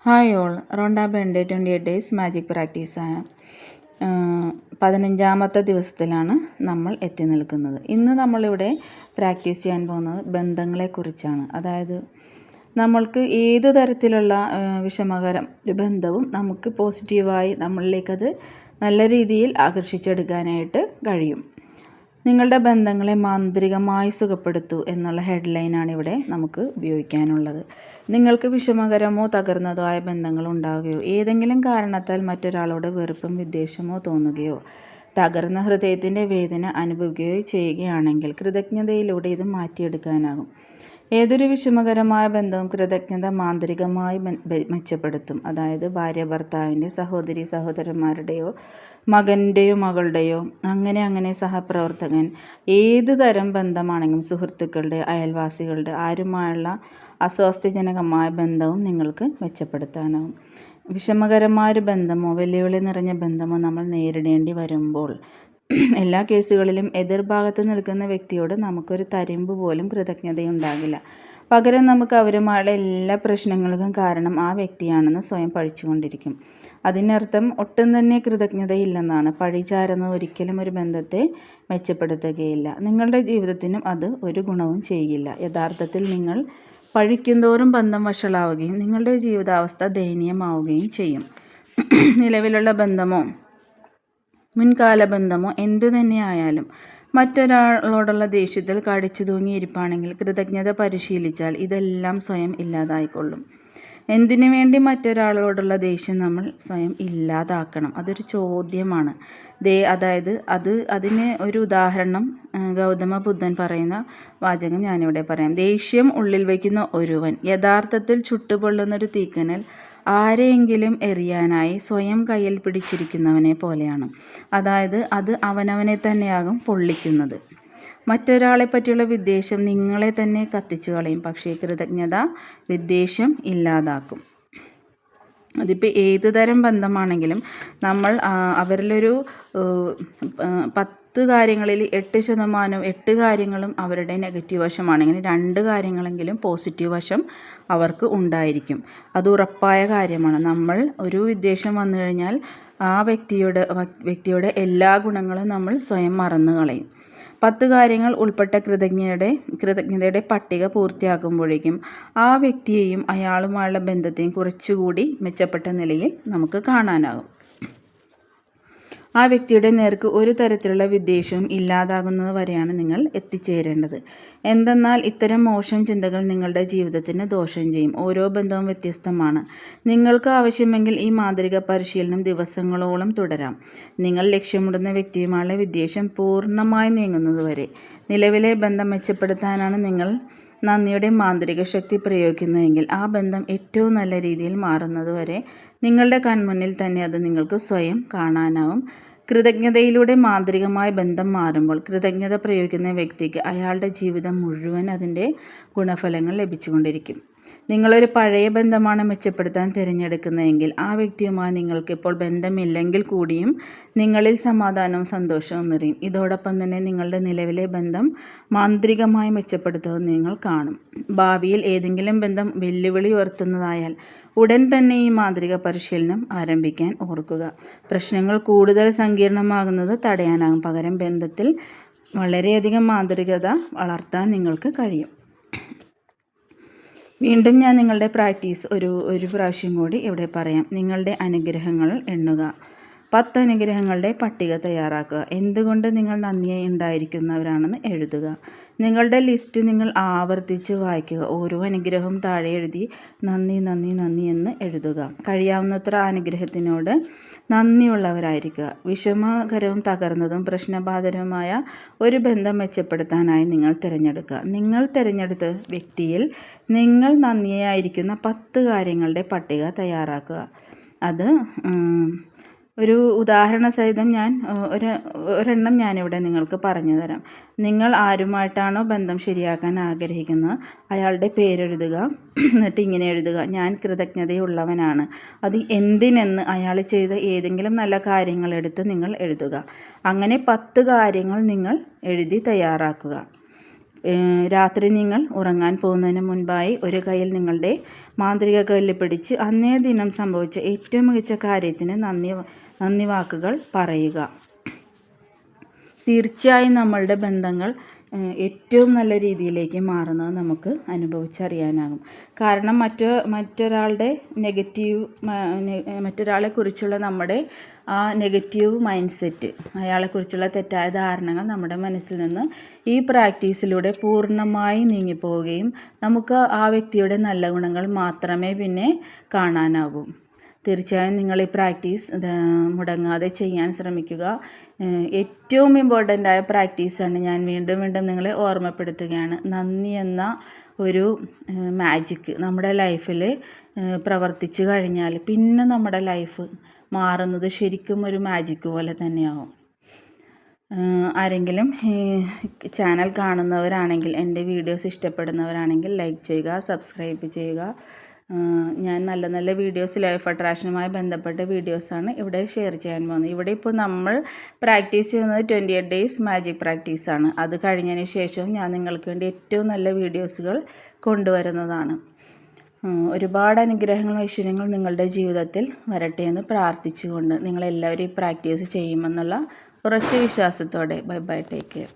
Hi all, Rhonda ബെൻഡെ 28 days magic പ്രാക്ടീസായ 15ാമത്തെ ദിവസത്തിലാണ് നമ്മൾ എത്തി നിൽക്കുന്നത്. ഇന്ന് നമ്മളിവിടെ പ്രാക്ടീസ് ചെയ്യാൻ പോകുന്നത് ബന്ധങ്ങളെക്കുറിച്ചാണ്. അതായത് നമ്മൾക്ക് ഏത് തരത്തിലുള്ള വിഷമകരം ഒരു ബന്ധവും നമുക്ക് പോസിറ്റീവായി നമ്മളിലേക്കത് നല്ല രീതിയിൽ ആകർഷിച്ചെടുക്കാനായിട്ട് കഴിയും. നിങ്ങളുടെ ബന്ധങ്ങളെ മാന്ത്രികമായി സുഖപ്പെടുത്തൂ എന്നുള്ള ഹെഡ്ലൈനാണ് ഇവിടെ നമുക്ക് ഉപയോഗിക്കാനുള്ളത്. നിങ്ങൾക്ക് വിഷമകരമോ തകർന്നതോ ആയ ബന്ധങ്ങൾ ഉണ്ടാവുകയോ ഏതെങ്കിലും കാരണത്താൽ മറ്റൊരാളോട് വെറുപ്പും വിദ്വേഷമോ തോന്നുകയോ തകർന്ന ഹൃദയത്തിൻ്റെ വേദന അനുഭവിക്കുകയോ ചെയ്യുകയാണെങ്കിൽ കൃതജ്ഞതയിലൂടെ ഇത് മാറ്റിയെടുക്കാനാകും. ഏതൊരു വിഷമകരമായ ബന്ധവും കൃതജ്ഞത മാന്ത്രികമായി മെച്ചപ്പെടുത്തും. അതായത് ഭാര്യ ഭർത്താവിൻ്റെ, സഹോദരി സഹോദരന്മാരുടെയോ, മകൻ്റെയോ മകളുടെയോ, അങ്ങനെ സഹപ്രവർത്തകൻ, ഏത് തരം ബന്ധമാണെങ്കിലും സുഹൃത്തുക്കളുടെ, അയൽവാസികളുടെ ആരുമായുള്ള അസ്വാസ്ഥ്യജനകമായ ബന്ധവും നിങ്ങൾക്ക് മെച്ചപ്പെടുത്താനാകും. വിഷമകരമായൊരു ബന്ധമോ വെല്ലുവിളി നിറഞ്ഞ ബന്ധമോ നമ്മൾ നേരിടേണ്ടി വരുമ്പോൾ എല്ലാ കേസുകളിലും എതിർഭാഗത്ത് നിൽക്കുന്ന വ്യക്തിയോട് നമുക്കൊരു തരിമ്പ് പോലും കൃതജ്ഞതയുണ്ടാകില്ല. പകരം നമുക്ക് അവരുമായുള്ള എല്ലാ പ്രശ്നങ്ങൾക്കും കാരണം ആ വ്യക്തിയാണെന്ന് സ്വയം പഴിച്ചുകൊണ്ടിരിക്കും. അതിനർത്ഥം ഒട്ടും തന്നെ കൃതജ്ഞതയില്ലെന്നാണ്. പഴിചാരുന്നത് ഒരിക്കലും ഒരു ബന്ധത്തെ മെച്ചപ്പെടുത്തുകയില്ല. നിങ്ങളുടെ ജീവിതത്തിനും അത് ഒരു ഗുണവും ചെയ്യില്ല. യഥാർത്ഥത്തിൽ നിങ്ങൾ പഴിക്കുന്തോറും ബന്ധം വഷളാവുകയും നിങ്ങളുടെ ജീവിതാവസ്ഥ ദയനീയമാവുകയും ചെയ്യും. നിലവിലുള്ള ബന്ധമോ മുൻകാല ബന്ധമോ എന്തു തന്നെ ആയാലും മറ്റൊരാളോടുള്ള ദേഷ്യത്തിൽ കടിച്ചു തൂങ്ങിയിരിപ്പാണെങ്കിൽ കൃതജ്ഞത പരിശീലിച്ചാൽ ഇതെല്ലാം സ്വയം ഇല്ലാതായിക്കൊള്ളും. എന്തിനു വേണ്ടി മറ്റൊരാളോടുള്ള ദേഷ്യം നമ്മൾ സ്വയം ഇല്ലാതാക്കണം? അതൊരു ചോദ്യമാണ്. അതായത് അതിന് ഒരു ഉദാഹരണം ഗൗതമ ബുദ്ധൻ പറയുന്ന വാചകം ഞാനിവിടെ പറയാം. ദേഷ്യം ഉള്ളിൽ വയ്ക്കുന്ന ഒരുവൻ യഥാർത്ഥത്തിൽ ചുട്ടുപൊള്ളുന്നൊരു തീക്കനൽ ആരെയെങ്കിലും എറിയാനായി സ്വയം കയ്യിൽ പിടിച്ചിരിക്കുന്നവനെ പോലെയാണ്. അതായത് അത് അവനവനെ തന്നെയാകും പൊള്ളിക്കുന്നത്. മറ്റൊരാളെ പറ്റിയുള്ള വിദ്വേഷം നിങ്ങളെ തന്നെ കത്തിച്ചു കളയും. പക്ഷേ കൃതജ്ഞത വിദ്വേഷം ഇല്ലാതാക്കും. അതിപ്പോൾ ഏത് തരം ബന്ധമാണെങ്കിലും നമ്മൾ അവരിലൊരു 10 കാര്യങ്ങളിൽ 8 കാര്യങ്ങളും അവരുടെ നെഗറ്റീവ് വശമാണെങ്കിൽ 2 കാര്യങ്ങളെങ്കിലും പോസിറ്റീവ് വശം അവർക്ക് ഉണ്ടായിരിക്കും. അത് ഉറപ്പായ കാര്യമാണ്. നമ്മൾ ഒരു വിദ്വേഷം വന്നു കഴിഞ്ഞാൽ ആ വ്യക്തിയുടെ എല്ലാ ഗുണങ്ങളും നമ്മൾ സ്വയം മറന്നു കളയും. 10 കാര്യങ്ങൾ ഉൾപ്പെട്ട കൃതജ്ഞതയുടെ പട്ടിക പൂർത്തിയാക്കുമ്പോഴേക്കും ആ വ്യക്തിയെയും അയാളുമായുള്ള ബന്ധത്തെയും കുറച്ചുകൂടി മെച്ചപ്പെട്ട നിലയിൽ നമുക്ക് കാണാനാകും. ആ വ്യക്തിയുടെ നേർക്ക് ഒരു തരത്തിലുള്ള വിദ്വേഷവും ഇല്ലാതാകുന്നത് വരെയാണ് നിങ്ങൾ എത്തിച്ചേരേണ്ടത്. എന്തെന്നാൽ ഇത്തരം മോശം ചിന്തകൾ നിങ്ങളുടെ ജീവിതത്തിന് ദോഷം ചെയ്യും. ഓരോ ബന്ധവും വ്യത്യസ്തമാണ്. നിങ്ങൾക്ക് ആവശ്യമെങ്കിൽ ഈ മാന്ത്രിക പരിശീലനം ദിവസങ്ങളോളം തുടരാം. നിങ്ങൾ ലക്ഷ്യമിടുന്ന വ്യക്തിയുമായുള്ള വിദ്വേഷം പൂർണ്ണമായി നീങ്ങുന്നതുവരെ. നിലവിലെ ബന്ധം മെച്ചപ്പെടുത്താനാണ് നിങ്ങൾ നന്ദിയുടെ മാന്ത്രിക ശക്തി പ്രയോഗിക്കുന്നതെങ്കിൽ ആ ബന്ധം ഏറ്റവും നല്ല രീതിയിൽ മാറുന്നതുവരെ നിങ്ങളുടെ കൺമുന്നിൽ തന്നെ അത് നിങ്ങൾക്ക് സ്വയം കാണാനാവും. കൃതജ്ഞതയിലൂടെ മാന്ത്രികമായ ബന്ധം മാറുമ്പോൾ കൃതജ്ഞത പ്രയോഗിക്കുന്ന വ്യക്തിക്ക് അയാളുടെ ജീവിതം മുഴുവൻ അതിൻ്റെ ഗുണഫലങ്ങൾ ലഭിച്ചുകൊണ്ടിരിക്കും. നിങ്ങളൊരു പഴയ ബന്ധമാണ് മെച്ചപ്പെടുത്താൻ തിരഞ്ഞെടുക്കുന്നതെങ്കിൽ ആ വ്യക്തിയുമായി നിങ്ങൾക്കിപ്പോൾ ബന്ധമില്ലെങ്കിൽ കൂടിയും നിങ്ങളിൽ സമാധാനവും സന്തോഷവും നിറയും. ഇതോടൊപ്പം തന്നെ നിങ്ങളുടെ നിലവിലെ ബന്ധം മാന്ത്രികമായി മെച്ചപ്പെടുത്തുമെന്ന് നിങ്ങൾ കാണും. ഭാവിയിൽ ഏതെങ്കിലും ബന്ധം വെല്ലുവിളി ഉയർത്തുന്നതായാൽ ഉടൻ തന്നെ ഈ മാന്ത്രിക പരിശീലനം ആരംഭിക്കാൻ ഓർക്കുക. പ്രശ്നങ്ങൾ കൂടുതൽ സങ്കീർണമാകുന്നത് തടയാനാകും. പകരം ബന്ധത്തിൽ വളരെയധികം മാന്ത്രികത വളർത്താൻ നിങ്ങൾക്ക് കഴിയും. വീണ്ടും ഞാൻ നിങ്ങളുടെ പ്രാക്ടീസ് ഒരു പ്രാവശ്യം കൂടി ഇവിടെ പറയാം. നിങ്ങളുടെ അനുഗ്രഹങ്ങൾ എണ്ണുക. 10 അനുഗ്രഹങ്ങളുടെ പട്ടിക തയ്യാറാക്കുക. എന്തുകൊണ്ട് നിങ്ങൾ നന്ദി ഉണ്ടായിരിക്കുന്നവരാണെന്ന് എഴുതുക. നിങ്ങളുടെ ലിസ്റ്റ് നിങ്ങൾ ആവർത്തിച്ച് വായിക്കുക. ഓരോ അനുഗ്രഹവും താഴെ എഴുതി നന്ദി നന്ദി നന്ദി എന്ന് എഴുതുക. കഴിയാവുന്നത്ര അനുഗ്രഹത്തിനോട് നന്ദിയുള്ളവരായിരിക്കുക. വിഷമകരവും തകർന്നതും പ്രശ്നബാധിതവുമായ ഒരു ബന്ധം മെച്ചപ്പെടുത്താനായി നിങ്ങൾ തിരഞ്ഞെടുക്കുക. നിങ്ങൾ തിരഞ്ഞെടുത്ത വ്യക്തിയിൽ നിങ്ങൾ നന്ദിയായിരിക്കുന്ന 10 കാര്യങ്ങളുടെ പട്ടിക തയ്യാറാക്കുക. അത് ഒരു ഉദാഹരണ സഹിതം ഒരെണ്ണം ഞാനിവിടെ നിങ്ങൾക്ക് പറഞ്ഞു തരാം. നിങ്ങൾ ആരുമായിട്ടാണോ ബന്ധം ശരിയാക്കാൻ ആഗ്രഹിക്കുന്നത് അയാളുടെ പേരെഴുതുക. എന്നിട്ട് ഇങ്ങനെ എഴുതുക: ഞാൻ കൃതജ്ഞതയുള്ളവനാണ്. അത് എന്തിനെന്ന് അയാൾ ചെയ്ത ഏതെങ്കിലും നല്ല കാര്യങ്ങളെടുത്ത് നിങ്ങൾ എഴുതുക. അങ്ങനെ 10 കാര്യങ്ങൾ നിങ്ങൾ എഴുതി തയ്യാറാക്കുക. രാത്രി നിങ്ങൾ ഉറങ്ങാൻ പോകുന്നതിന് മുൻപായി ഒരു കയ്യിൽ നിങ്ങളുടെ മാന്ത്രിക കല്ല് പിടിച്ച് അന്നേ ദിനം സംഭവിച്ച ഏറ്റവും മികച്ച കാര്യത്തിന് നന്ദി വാക്കുകൾ പറയുക. തീർച്ചയായും നമ്മളുടെ ബന്ധങ്ങൾ ഏറ്റവും നല്ല രീതിയിലേക്ക് മാറുന്നത് നമുക്ക് അനുഭവിച്ചറിയാനാകും. കാരണം മറ്റൊരാളെക്കുറിച്ചുള്ള നമ്മുടെ ആ നെഗറ്റീവ് മൈൻഡ് സെറ്റ്, അയാളെക്കുറിച്ചുള്ള തെറ്റായ ധാരണകൾ നമ്മുടെ മനസ്സിൽ നിന്ന് ഈ പ്രാക്ടീസിലൂടെ പൂർണ്ണമായി നീങ്ങിപ്പോവുകയും നമുക്ക് ആ വ്യക്തിയുടെ നല്ല ഗുണങ്ങൾ മാത്രമേ പിന്നെ കാണാനാകൂ. തീർച്ചയായും നിങ്ങൾ ഈ പ്രാക്ടീസ് മുടങ്ങാതെ ചെയ്യാൻ ശ്രമിക്കുക. ഏറ്റവും ഇമ്പോർട്ടൻ്റായ പ്രാക്ടീസാണ്. ഞാൻ വീണ്ടും നിങ്ങളെ ഓർമ്മപ്പെടുത്തുകയാണ്. നന്ദി എന്ന ഒരു മാജിക്ക് നമ്മുടെ ലൈഫിൽ പ്രവർത്തിച്ചു കഴിഞ്ഞാൽ പിന്നെ നമ്മുടെ ലൈഫ് മാറുന്നത് ശരിക്കും ഒരു മാജിക്ക് പോലെ തന്നെയാവും. ആരെങ്കിലും ചാനൽ കാണുന്നവരാണെങ്കിൽ, എൻ്റെ വീഡിയോസ് ഇഷ്ടപ്പെടുന്നവരാണെങ്കിൽ ലൈക്ക് ചെയ്യുക, സബ്സ്ക്രൈബ് ചെയ്യുക. ഞാൻ നല്ല നല്ല വീഡിയോസ്, ലൈഫ് അട്രാക്ഷനുമായി ബന്ധപ്പെട്ട വീഡിയോസാണ് ഇവിടെ ഷെയർ ചെയ്യാൻ പോകുന്നത്. ഇവിടെ ഇപ്പോൾ നമ്മൾ പ്രാക്ടീസ് ചെയ്യുന്നത് 28 ഡേയ്സ് മാജിക് പ്രാക്ടീസാണ്. അത് കഴിഞ്ഞതിന് ശേഷം ഞാൻ നിങ്ങൾക്ക് വേണ്ടി ഏറ്റവും നല്ല വീഡിയോസുകൾ കൊണ്ടുവരുന്നതാണ്. ഒരുപാട് അനുഗ്രഹങ്ങളും ഐശ്വര്യങ്ങളും നിങ്ങളുടെ ജീവിതത്തിൽ വരട്ടെ എന്ന് പ്രാർത്ഥിച്ചുകൊണ്ട് നിങ്ങളെല്ലാവരും ഈ പ്രാക്ടീസ് ചെയ്യുമെന്നുള്ള ഉറച്ച വിശ്വാസത്തോടെ ബൈ ബൈ, ടേക്ക് കെയർ.